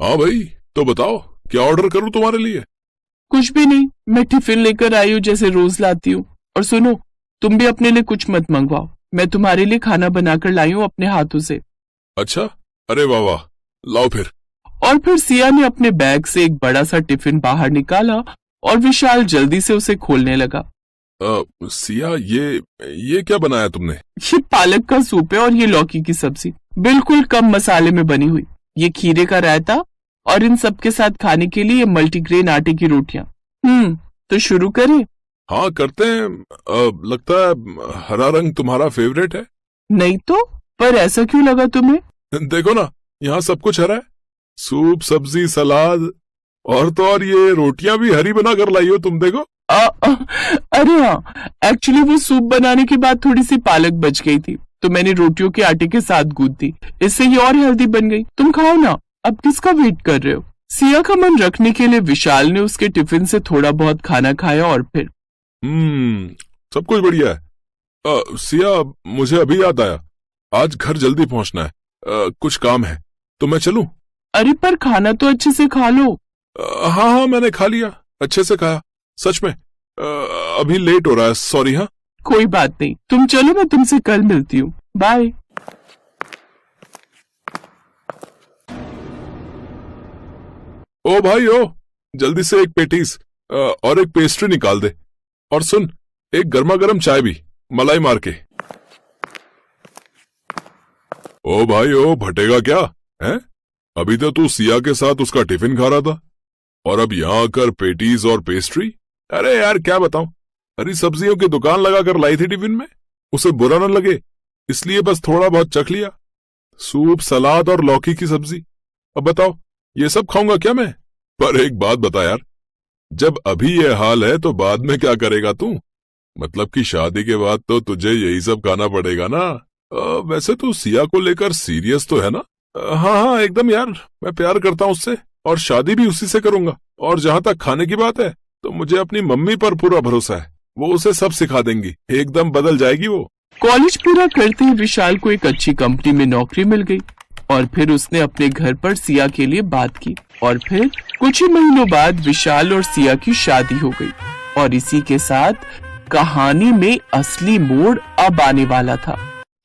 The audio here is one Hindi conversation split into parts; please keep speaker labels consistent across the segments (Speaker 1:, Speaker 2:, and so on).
Speaker 1: हाँ भाई, तो बताओ क्या ऑर्डर करूं तुम्हारे लिए।
Speaker 2: कुछ भी नहीं, मैं टिफिन लेकर आई हूँ जैसे रोज लाती हूँ। और सुनो, तुम भी अपने लिए कुछ मत मंगवाओ, मैं तुम्हारे लिए खाना बनाकर लाई हूँ अपने हाथों से।
Speaker 1: अच्छा, अरे वाह वाह, लाओ फिर।
Speaker 2: और फिर सिया ने अपने बैग से एक बड़ा सा टिफिन बाहर निकाला और विशाल जल्दी से उसे खोलने लगा।
Speaker 1: सिया, ये क्या बनाया तुमने।
Speaker 2: ये पालक का सूप है और ये लौकी की सब्जी, बिल्कुल कम मसाले में बनी हुई। ये खीरे का रायता और इन सब के साथ खाने के लिए मल्टीग्रेन आटे की रोटियां। तो शुरू करें।
Speaker 1: हाँ करते हैं। लगता है हरा रंग तुम्हारा फेवरेट है।
Speaker 2: नहीं तो, पर ऐसा क्यों लगा तुम्हें?
Speaker 1: देखो ना, यहाँ सब कुछ हरा है, सूप, सब्जी, सलाद, और तो और ये रोटियां भी हरी बना कर लाई हो तुम, देखो।
Speaker 2: अरे हाँ, एक्चुअली वो सूप बनाने के बाद थोड़ी सी पालक बच गई थी, तो मैंने रोटियों के आटे के साथ गूंथ दी, इससे ये और हेल्दी बन गई। तुम खाओ ना, अब किसका वेट कर रहे हो? सिया का मन रखने के लिए विशाल ने उसके टिफिन से थोड़ा बहुत खाना खाया और फिर
Speaker 1: सब कुछ बढ़िया है। सिया, मुझे अभी याद आया, आज घर जल्दी पहुंचना है। कुछ काम है, तो मैं चलूं?
Speaker 2: अरे पर खाना तो अच्छे से खा लो।
Speaker 1: हाँ हाँ, मैंने खा लिया, अच्छे से खाया, सच में। अभी लेट हो रहा है, सॉरी। हाँ
Speaker 2: कोई बात नहीं, तुम चलो, मैं तुमसे कल मिलती हूँ, बाय।
Speaker 1: ओ भाई ओ, जल्दी से एक पेटीज और एक पेस्ट्री निकाल दे। और सुन, एक गर्मा गर्म चाय भी, मलाई मार के। ओ भाई ओ, भटेगा क्या है? अभी तो तू सिया के साथ उसका टिफिन खा रहा था, और अब यहाँ आकर पेटीज और पेस्ट्री। अरे यार क्या बताऊं, हरी सब्जियों की दुकान लगाकर लाई थी टिफिन में, उसे बुरा न लगे इसलिए बस थोड़ा बहुत चख लिया। सूप, सलाद और लौकी की सब्जी। अब बताओ, ये सब खाऊंगा क्या मैं? पर एक बात बता यार, जब अभी ये हाल है तो बाद में क्या करेगा तू? मतलब कि शादी के बाद तो तुझे यही सब खाना पड़ेगा ना। वैसे तू सिया को लेकर सीरियस तो है ना? हाँ हाँ एकदम यार, मैं प्यार करता हूँ उससे, और शादी भी उसी से करूंगा। और जहाँ तक खाने की बात है, तो मुझे अपनी मम्मी पर पूरा भरोसा है, वो उसे सब सिखा देंगी, एकदम बदल जाएगी वो।
Speaker 2: कॉलेज पूरा करते ही विशाल को एक अच्छी कंपनी में नौकरी मिल गई, और फिर उसने अपने घर पर सिया के लिए बात की, और फिर कुछ ही महीनों बाद विशाल और सिया की शादी हो गई। और इसी के साथ कहानी में असली मोड़ अब आने वाला था।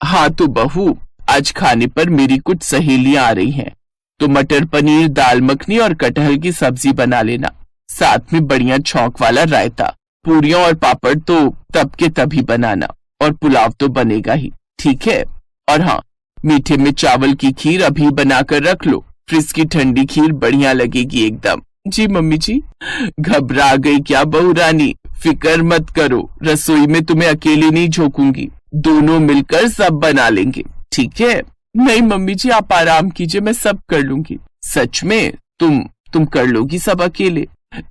Speaker 2: हाँ तो बहू, आज खाने पर मेरी कुछ सहेलियां आ रही हैं, तो मटर पनीर, दाल मखनी और कटहल की सब्जी बना लेना, साथ में बढ़िया छौंक वाला रायता। पूरियां और पापड़ तो तब के तभी बनाना, और पुलाव तो बनेगा ही, ठीक है? और हाँ, मीठे में चावल की खीर अभी बनाकर रख लो, फ्रिज की ठंडी खीर बढ़िया लगेगी एकदम। जी मम्मी जी। घबरा गई क्या बहू रानी? फिक्र मत करो, रसोई में तुम्हें अकेली नहीं झोंकूंगी, दोनों मिलकर सब बना लेंगे, ठीक है? नहीं मम्मी जी, आप आराम कीजिए, मैं सब कर लूंगी। सच में? तुम कर लोगी सब अकेले?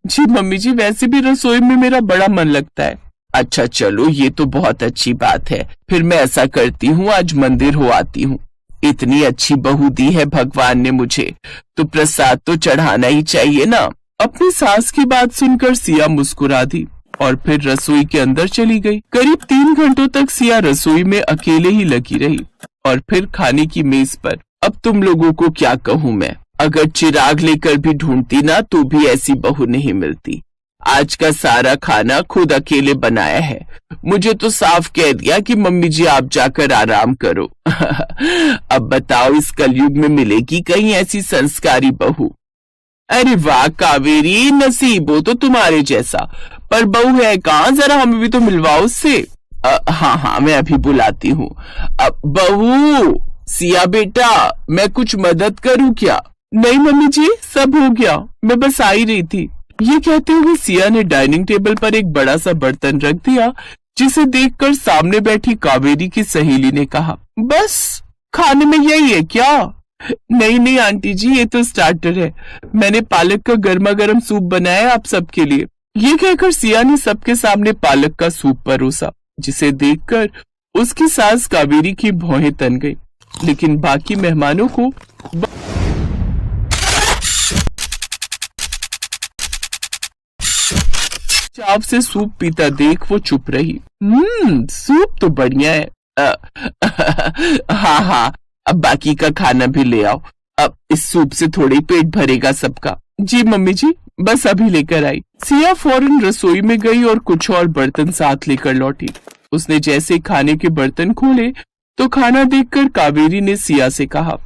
Speaker 2: जी मम्मी जी, वैसे भी रसोई में मेरा बड़ा मन लगता है। अच्छा चलो, ये तो बहुत अच्छी बात है, फिर मैं ऐसा करती हूँ, आज मंदिर हो आती हूँ। इतनी अच्छी बहू दी है भगवान ने मुझे, तो प्रसाद तो चढ़ाना ही चाहिए ना। अपनी सास की बात सुनकर सिया मुस्कुरा दी और फिर रसोई के अंदर चली गई। करीब 3 घंटों तक सिया रसोई में अकेले ही लगी रही, और फिर खाने की मेज पर अब तुम लोगों को क्या कहूँ मैं, अगर चिराग लेकर भी ढूंढती ना तो भी ऐसी बहू नहीं मिलती। आज का सारा खाना खुद अकेले बनाया है, मुझे तो साफ कह दिया कि मम्मी जी आप जाकर आराम करो। अब बताओ, इस कलयुग में मिलेगी कहीं ऐसी संस्कारी बहू? अरे वाह कावेरी, नसीब हो तो तुम्हारे जैसा, पर बहू है कहाँ, जरा हमें भी तो मिलवाओ उससे। हाँ हाँ, मैं अभी बुलाती हूँ। अब बहू, सिया बेटा, मैं कुछ मदद करूँ क्या? नहीं मम्मी जी, सब हो गया, मैं बस आ ही रही थी। ये कहते हुए सिया ने डाइनिंग टेबल पर एक बड़ा सा बर्तन रख दिया, जिसे देखकर सामने बैठी कावेरी की सहेली ने कहा, बस खाने में यही है क्या? नहीं नहीं आंटी जी, ये तो स्टार्टर है, मैंने पालक का गर्मा गर्म सूप बनाया आप सबके लिए। ये कहकर सिया ने सबके सामने पालक का सूप परोसा, जिसे देखकर उसकी सास कावेरी की भौहें तन गई, लेकिन बाकी मेहमानों को चाव से सूप पीता देख वो चुप रही। सूप तो बढ़िया है। हाँ हाँ, अब बाकी का खाना भी ले आओ, अब इस सूप से थोड़ी पेट भरेगा सबका। जी मम्मी जी, बस अभी लेकर आई। सिया फौरन रसोई में गई और कुछ और बर्तन साथ लेकर लौटी। उसने जैसे खाने के बर्तन खोले तो खाना देखकर कावेरी ने सिया से कहा,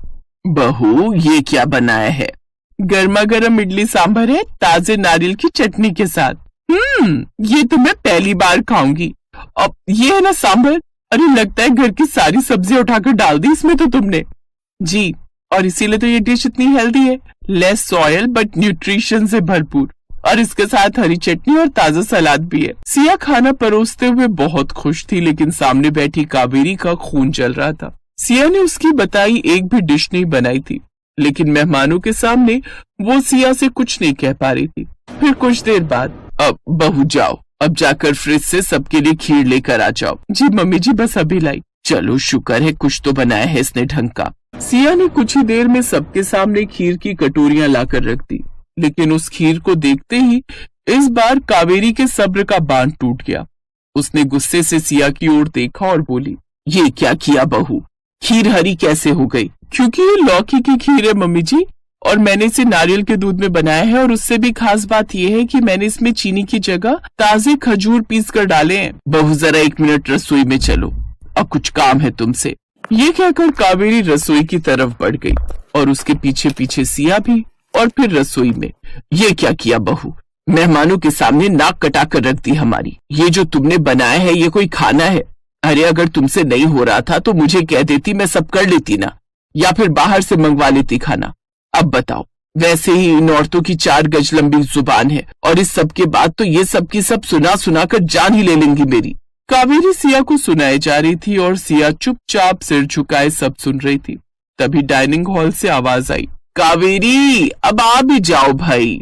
Speaker 2: बहू ये क्या बनाया है? गर्मा गर्म इडली सांभर है, ताजे नारियल की चटनी के साथ। ये तो मैं पहली बार खाऊंगी। अब ये है ना सांभर? अरे लगता है घर की सारी सब्जियां उठाकर डाल दी इसमें तो तुमने। जी, और इसीलिए तो ये डिश इतनी हेल्दी है, लेस ऑयल बट न्यूट्रिशन से भरपूर, और इसके साथ हरी चटनी और ताजा सलाद भी है। सिया खाना परोसते हुए बहुत खुश थी, लेकिन सामने बैठी कावेरी का खून जल रहा था। सिया ने उसकी बताई एक भी डिश नहीं बनाई थी, लेकिन मेहमानों के सामने वो सिया से कुछ नहीं कह पा रही थी। फिर कुछ देर बाद, अब बहू जाओ, अब जाकर फ्रिज से सबके लिए खीर लेकर आ जाओ। जी मम्मी जी, बस अभी लाई। चलो शुक्र है कुछ तो बनाया है इसने ढंग का। सिया ने कुछ ही देर में सबके सामने खीर की कटोरियां लाकर रख दी, लेकिन उस खीर को देखते ही इस बार कावेरी के सब्र का बांध टूट गया। उसने गुस्से से सिया की ओर देखा और बोली, ये क्या किया बहू? खीर हरी कैसे हो गई? क्योंकि ये लौकी की खीर है मम्मी जी, और मैंने इसे नारियल के दूध में बनाया है, और उससे भी खास बात यह है कि मैंने इसमें चीनी की जगह ताजे खजूर पीस कर डाले हैं। बहू जरा 1 मिनट रसोई में चलो, अब कुछ काम है तुमसे। ये कहकर कावेरी रसोई की तरफ बढ़ गई और उसके पीछे पीछे सिया भी, और फिर रसोई में। ये क्या किया बहू? मेहमानों के सामने नाक कटा कर रख दी हमारी। ये जो तुमने बनाया है ये कोई खाना है? अरे अगर तुमसे नहीं हो रहा था तो मुझे कह देती, मैं सब कर लेती ना, या फिर बाहर से मंगवा लेती खाना। अब बताओ, वैसे ही इन औरतों की 4 गज लंबी जुबान है, और इस सब के बाद तो ये सब की सब सुना सुना कर जान ही ले लेंगी मेरी। कावेरी सिया को सुनाए जा रही थी और सिया चुपचाप सिर झुकाए सब सुन रही थी। तभी डाइनिंग हॉल से आवाज आई, कावेरी अब आ भी जाओ भाई।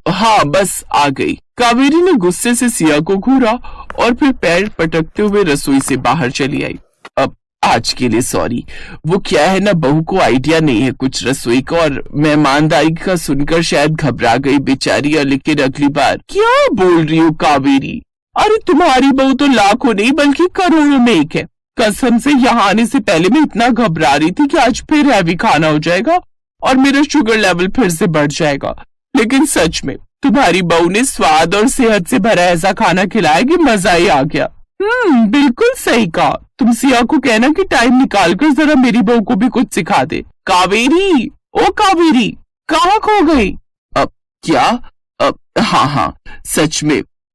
Speaker 2: हाँ बस आ गई। कावेरी ने गुस्से से सिया को घूरा और फिर पैर पटकते हुए रसोई से बाहर चली आई। अब आज के लिए सॉरी, वो क्या है ना, बहू को आइडिया नहीं है कुछ रसोई का, और मेहमानदारी का सुनकर शायद घबरा गई बेचारी। और लेकिन अगली बार। क्या बोल रही हो कावेरी? अरे तुम्हारी बहू तो लाखों नहीं बल्कि करोड़ों में एक है। कसम से यहाँ आने से पहले मैं इतना घबरा रही थी कि आज फिर हैवी खाना हो जाएगा और मेरा शुगर लेवल फिर से बढ़ जाएगा। लेकिन सच में तुम्हारी बहू ने स्वाद और सेहत से भरा ऐसा खाना खिलाया कि मजा ही आ गया। बिल्कुल सही कहा। तुम सिया को कहना कि टाइम निकाल कर जरा मेरी बहू को भी कुछ सिखा दे। कावेरी, ओ कावेरी, कहाँ खो गई? अब क्या? अब हाँ,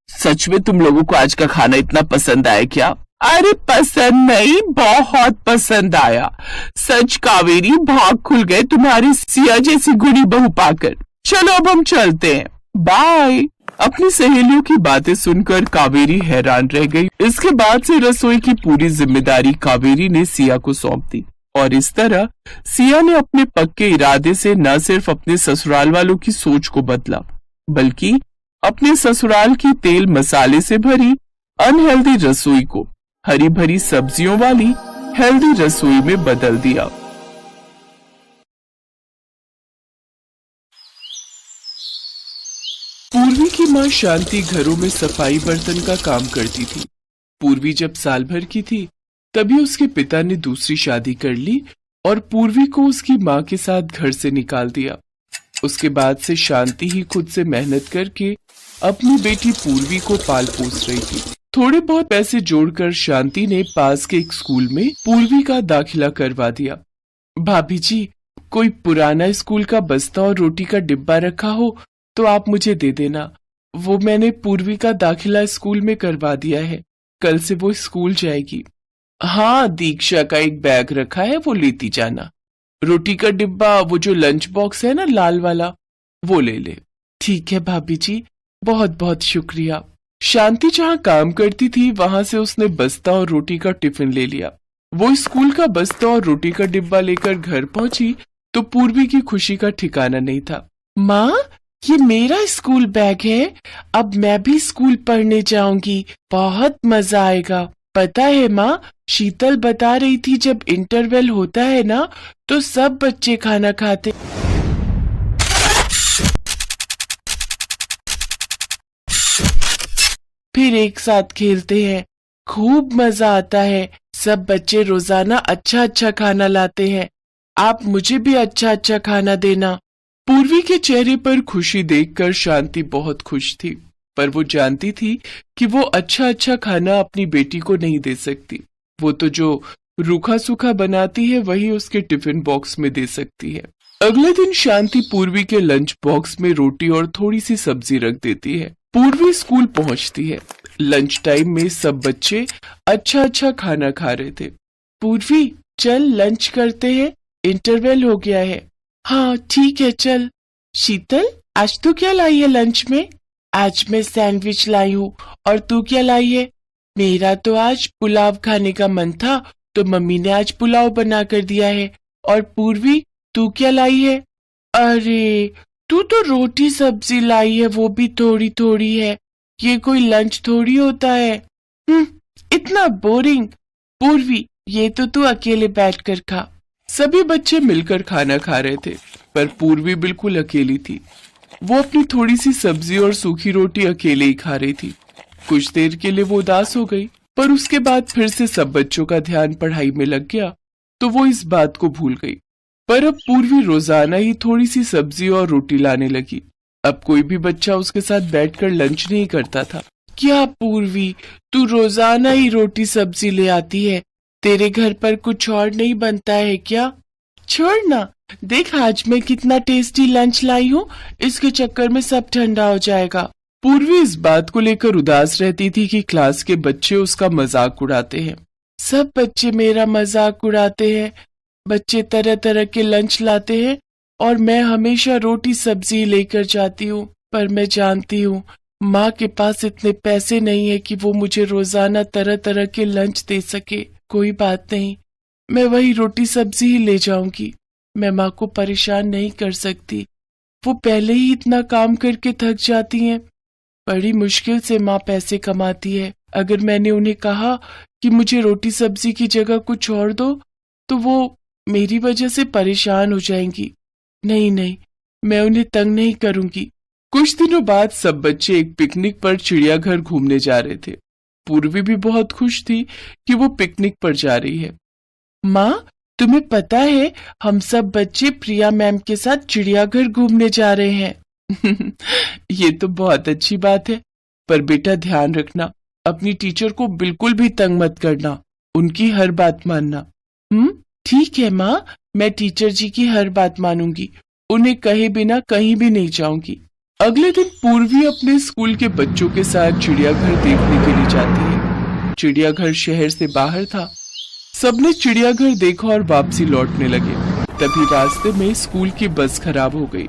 Speaker 2: सच में तुम लोगों को आज का खाना इतना पसंद आया क्या? अरे पसंद नहीं, बहुत पसंद आया। सच कावेरी, भाग खुल गए तुम्हारी सिया जैसी गुणी बहू पाकर। चलो अब हम चलते हैं, बाय। अपनी सहेलियों की बातें सुनकर कावेरी हैरान रह गई। इसके बाद से रसोई की पूरी जिम्मेदारी कावेरी ने सिया को सौंप दी, और इस तरह सिया ने अपने पक्के इरादे से न सिर्फ अपने ससुराल वालों की सोच को बदला, बल्कि अपने ससुराल की तेल मसाले से भरी अनहेल्दी रसोई को हरी भरी सब्जियों वाली हेल्दी रसोई में बदल दिया। पूर्वी की माँ शांति घरों में सफाई बर्तन का काम करती थी। पूर्वी जब साल भर की थी तभी उसके पिता ने दूसरी शादी कर ली और पूर्वी को उसकी माँ के साथ घर से निकाल दिया। उसके बाद से शांति ही खुद से मेहनत करके अपनी बेटी पूर्वी को पाल पोस रही थी। थोड़े बहुत पैसे जोड़कर शांति ने पास के एक स्कूल में पूर्वी का दाखिला करवा दिया। भाभी जी, कोई पुराना स्कूल का बस्ता और रोटी का डिब्बा रखा हो तो आप मुझे दे देना। वो मैंने पूर्वी का दाखिला स्कूल में करवा दिया है, कल से वो स्कूल जाएगी। हाँ, दीक्षा का एक बैग रखा है, वो लेती जाना। रोटी का डिब्बा, वो जो लंच बॉक्स है ना लाल वाला, वो ले ले। ठीक है भाभी जी, बहुत बहुत शुक्रिया। शांति जहाँ काम करती थी वहां से उसने बस्ता और रोटी का टिफिन ले लिया। वो स्कूल का बस्ता और रोटी का डिब्बा लेकर घर पहुंची तो पूर्वी की खुशी का ठिकाना नहीं था। माँ, ये मेरा स्कूल बैग है, अब मैं भी स्कूल पढ़ने जाऊंगी, बहुत मजा आएगा। पता है माँ, शीतल बता रही थी जब इंटरवल होता है ना तो सब बच्चे खाना खाते, फिर एक साथ खेलते हैं, खूब मजा आता है। सब बच्चे रोजाना अच्छा अच्छा खाना लाते हैं। आप मुझे भी अच्छा अच्छा खाना देना। पूर्वी के चेहरे पर खुशी देखकर शांति बहुत खुश थी, पर वो जानती थी कि वो अच्छा अच्छा खाना अपनी बेटी को नहीं दे सकती। वो तो जो रूखा सूखा बनाती है वही उसके टिफिन बॉक्स में दे सकती है। अगले दिन शांति पूर्वी के लंच बॉक्स में रोटी और थोड़ी सी सब्जी रख देती है। पूर्वी स्कूल पहुंचती है। लंच टाइम में सब बच्चे अच्छा अच्छा खाना खा रहे थे। पूर्वी चल लंच करते हैं, इंटरवल हो गया है। हाँ ठीक है चल। शीतल आज तू क्या लाई है लंच में? आज मैं सैंडविच लाई हूँ। और तू क्या लाई है? मेरा तो आज पुलाव खाने का मन था तो मम्मी ने आज पुलाव बना कर दिया है। और पूर्वी तू क्या लाई है? अरे तू तो रोटी सब्जी लाई है, वो भी थोड़ी थोड़ी है। ये कोई लंच थोड़ी होता है। इतना बोरिंग। पूर्वी ये तो तू अकेले बैठकर खा। सभी बच्चे मिलकर खाना खा रहे थे, पर पूर्वी बिल्कुल अकेली थी। वो अपनी थोड़ी सी सब्जी और सूखी रोटी अकेले ही खा रही थी। कुछ देर के लिए वो उदास हो गई, पर उसके बाद फिर से सब बच्चों का ध्यान पढ़ाई में लग गया तो वो इस बात को भूल गई। पर अब पूर्वी रोजाना ही थोड़ी सी सब्जी और रोटी लाने लगी। अब कोई भी बच्चा उसके साथ बैठकर लंच नहीं करता था। क्या पूर्वी तू रोजाना ही रोटी सब्जी ले आती है? तेरे घर पर कुछ और नहीं बनता है क्या? छोड़ना, देख आज मैं कितना टेस्टी लंच लाई हूँ, इसके चक्कर में सब ठंडा हो जाएगा। पूर्वी इस बात को लेकर उदास रहती थी कि क्लास के बच्चे उसका मजाक उड़ाते हैं। सब बच्चे मेरा मजाक उड़ाते हैं। बच्चे तरह तरह के लंच लाते हैं और मैं हमेशा रोटी सब्जी लेकर जाती हूँ, पर मैं जानती हूँ माँ के पास इतने पैसे नहीं है कि वो मुझे रोजाना तरह तरह के लंच दे सके। कोई बात नहीं, मैं वही रोटी सब्जी ही ले जाऊंगी। मैं माँ को परेशान नहीं कर सकती, वो पहले ही इतना काम करके थक जाती हैं। बड़ी मुश्किल से माँ पैसे कमाती है। अगर मैंने उन्हें कहा कि मुझे रोटी सब्जी की जगह कुछ और दो तो वो मेरी वजह से परेशान हो जाएंगी। नहीं नहीं, मैं उन्हें तंग नहीं करूंगी। कुछ दिनों बाद सब बच्चे एक पिकनिक पर चिड़ियाघर घूमने जा रहे थे। पूर्वी भी बहुत खुश थी कि वो पिकनिक पर जा रही है। माँ तुम्हें पता है हम सब बच्चे प्रिया मैम के साथ चिड़ियाघर घूमने जा रहे हैं। ये तो बहुत अच्छी बात है, पर बेटा ध्यान रखना अपनी टीचर को बिल्कुल भी तंग मत करना, उनकी हर बात मानना। ठीक है माँ, मैं टीचर जी की हर बात मानूंगी, उन्हें कहे बिना कहीं भी नहीं जाऊंगी। अगले दिन पूर्वी अपने स्कूल के बच्चों के साथ चिड़ियाघर देखने के लिए जाती है। चिड़ियाघर शहर से बाहर था। सबने चिड़ियाघर देखा और वापसी लौटने लगे। तभी रास्ते में स्कूल की बस खराब हो गई।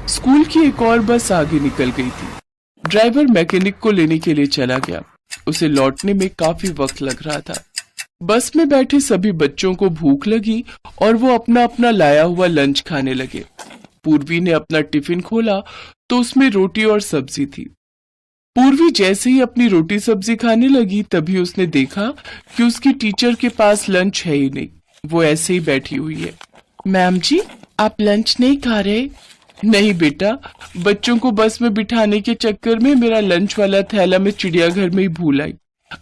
Speaker 2: स्कूल की एक और बस आगे निकल गई थी। ड्राइवर मैकेनिक को लेने के लिए चला गया। उसे लौटने में काफी वक्त लग रहा था। बस में बैठे सभी बच्चों को भूख लगी और वो अपना अपना लाया हुआ लंच खाने लगे। पूर्वी ने अपना टिफिन खोला तो उसमें रोटी और सब्जी थी। पूर्वी जैसे ही अपनी रोटी सब्जी खाने लगी तभी उसने देखा कि उसकी टीचर के पास लंच है ही नहीं, वो ऐसे ही बैठी हुई है। मैम जी आप लंच नहीं खा रहे? नहीं बेटा, बच्चों को बस में बिठाने के चक्कर में मेरा लंच वाला थैला मैं चिड़ियाघर में ही भूल आई।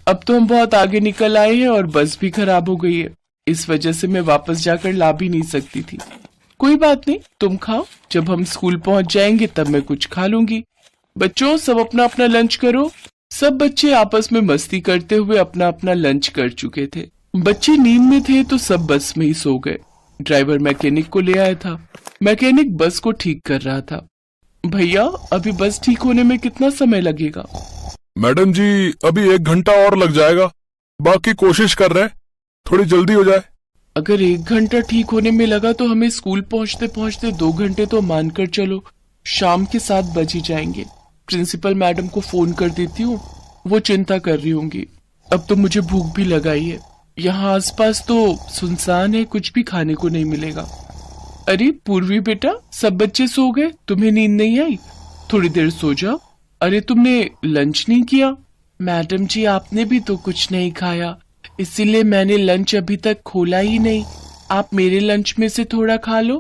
Speaker 2: अब तो हम बहुत आगे निकल आए हैं और बस भी खराब हो गई है, इस वजह से मैं वापस जाकर ला भी नहीं सकती थी। कोई बात नहीं, तुम खाओ, जब हम स्कूल पहुंच जाएंगे तब मैं कुछ खा लूंगी। बच्चों सब अपना अपना लंच करो। सब बच्चे आपस में मस्ती करते हुए अपना अपना लंच कर चुके थे। बच्चे नींद में थे तो सब बस में ही सो गए। ड्राइवर मैकेनिक को ले आया था। मैकेनिक बस को ठीक कर रहा था। भैया अभी बस ठीक होने में कितना समय लगेगा?
Speaker 1: मैडम जी अभी 1 घंटा और लग जाएगा, बाकी कोशिश कर रहे हैं थोड़ी जल्दी हो जाए।
Speaker 2: अगर 1 घंटा ठीक होने में लगा तो हमें स्कूल पहुंचते पहुंचते 2 घंटे तो मानकर चलो शाम के 7 बज ही जाएंगे। प्रिंसिपल मैडम को फोन कर देती हूँ, वो चिंता कर रही होंगी। अब तो मुझे भूख भी लगाई है, यहाँ आसपास तो सुनसान है, कुछ भी खाने को नहीं मिलेगा। अरे पूर्वी बेटा, सब बच्चे सो गए, तुम्हें नींद नहीं आई? थोड़ी देर सो जाओ। अरे तुमने लंच नहीं किया? मैडम जी आपने भी तो कुछ नहीं खाया, इसीलिए मैंने लंच अभी तक खोला ही नहीं। आप मेरे लंच में से थोड़ा खा लो।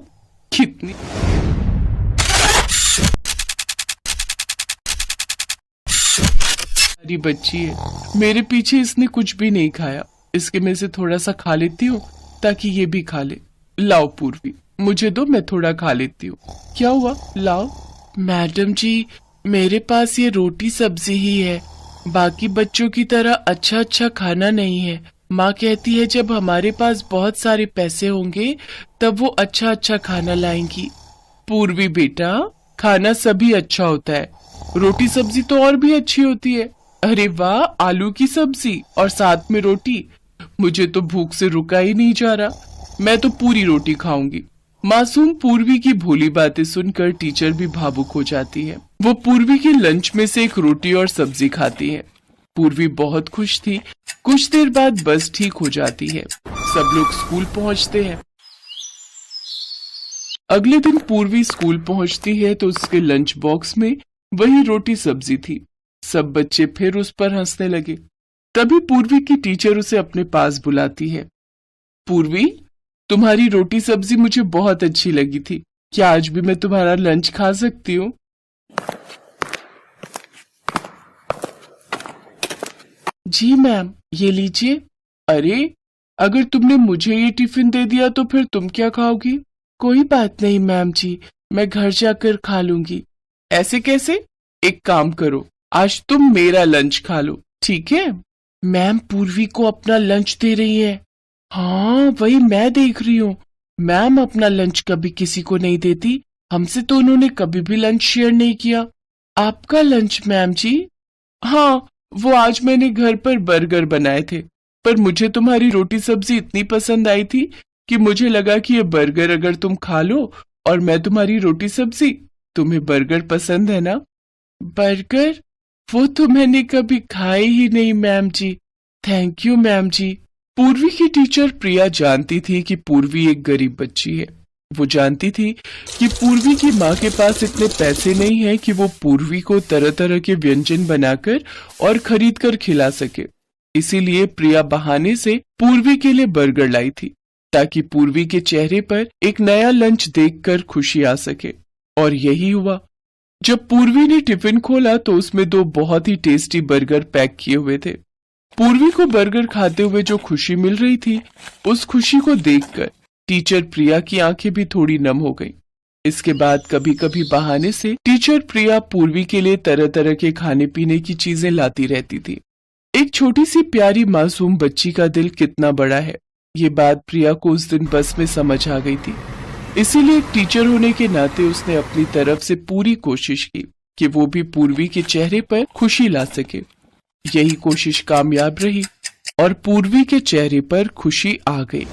Speaker 2: कितनी सारी बच्ची है, मेरे पीछे इसने कुछ भी नहीं खाया। इसके में से थोड़ा सा खा लेती हूँ ताकि ये भी खा ले। लाओ पूर्वी, मुझे दो, मैं थोड़ा खा लेती हूँ। क्या हुआ, लाओ। मैडम जी, मेरे पास ये रोटी सब्जी ही है, बाकी बच्चों की तरह अच्छा अच्छा खाना नहीं है। माँ कहती है जब हमारे पास बहुत सारे पैसे होंगे तब वो अच्छा अच्छा खाना लाएंगी। पूर्वी बेटा, खाना सभी अच्छा होता है, रोटी सब्जी तो और भी अच्छी होती है। अरे वाह, आलू की सब्जी और साथ में रोटी, मुझे तो भूख से रुका ही नहीं जा रहा। मैं तो पूरी रोटी खाऊंगी। मासूम पूर्वी की भोली बातें सुनकर टीचर भी भावुक हो जाती है। वो पूर्वी के लंच में से एक रोटी और सब्जी खाती है। पूर्वी बहुत खुश थी। कुछ देर बाद बस ठीक हो जाती है। सब लोग स्कूल पहुंचते हैं। अगले दिन पूर्वी स्कूल पहुंचती है तो उसके लंच बॉक्स में वही रोटी सब्जी थी। सब बच्चे फिर उस पर हंसने लगे। तभी पूर्वी की टीचर उसे अपने पास बुलाती है। पूर्वी, तुम्हारी रोटी सब्जी मुझे बहुत अच्छी लगी थी, क्या आज भी मैं तुम्हारा लंच खा सकती हूँ? जी मैम, ये लीजिए। अरे, अगर तुमने मुझे ये टिफिन दे दिया तो फिर तुम क्या खाओगी? कोई बात नहीं मैम जी, मैं घर जाकर खा लूंगी। ऐसे कैसे? एक काम करो, आज तुम मेरा लंच खा लो, ठीक है? मैम पूर्वी को अपना लंच दे रही है। हाँ, वही मैं देख रही हूँ। मैम अपना लंच कभी किसी को नहीं देती, हमसे तो उन्होंने कभी भी लंच शेयर नहीं किया। आपका लंच मैम जी? हाँ, वो आज मैंने घर पर बर्गर बनाए थे, पर मुझे तुम्हारी रोटी सब्जी इतनी पसंद आई थी कि मुझे लगा कि ये बर्गर अगर तुम खा लो और मैं तुम्हारी रोटी सब्जी, तुम्हें बर्गर पसंद है ना? बर्गर? वो तो मैंने कभी खाए ही नहीं ma'am ji. Thank you ma'am ji. Purvi की टीचर प्रिया जानती थी कि पूर्वी एक गरीब बच्ची है। वो जानती थी कि पूर्वी की माँ के पास इतने पैसे नहीं है कि वो पूर्वी को तरह तरह के व्यंजन बनाकर और खरीद कर खिला सके। इसीलिए प्रिया बहाने से पूर्वी के लिए बर्गर लाई थी, ताकि पूर्वी के चेहरे पर एक नया लंच देखकर खुशी आ सके। और यही हुआ। जब पूर्वी ने टिफिन खोला तो उसमें दो बहुत ही टेस्टी बर्गर पैक किए हुए थे। पूर्वी को बर्गर खाते हुए जो खुशी मिल रही थी, उस खुशी को देखकर टीचर प्रिया की आंखें भी थोड़ी नम हो गईं। इसके बाद कभी कभी बहाने से टीचर प्रिया पूर्वी के लिए तरह तरह के खाने पीने की चीजें लाती रहती थी। एक छोटी सी प्यारी मासूम बच्ची का दिल कितना बड़ा है, ये बात प्रिया को उस दिन बस में समझ आ गई थी। इसीलिए एक टीचर होने के नाते उसने अपनी तरफ से पूरी कोशिश की कि वो भी पूर्वी के चेहरे पर खुशी ला सके। यही कोशिश कामयाब रही और पूर्वी के चेहरे पर खुशी आ गई।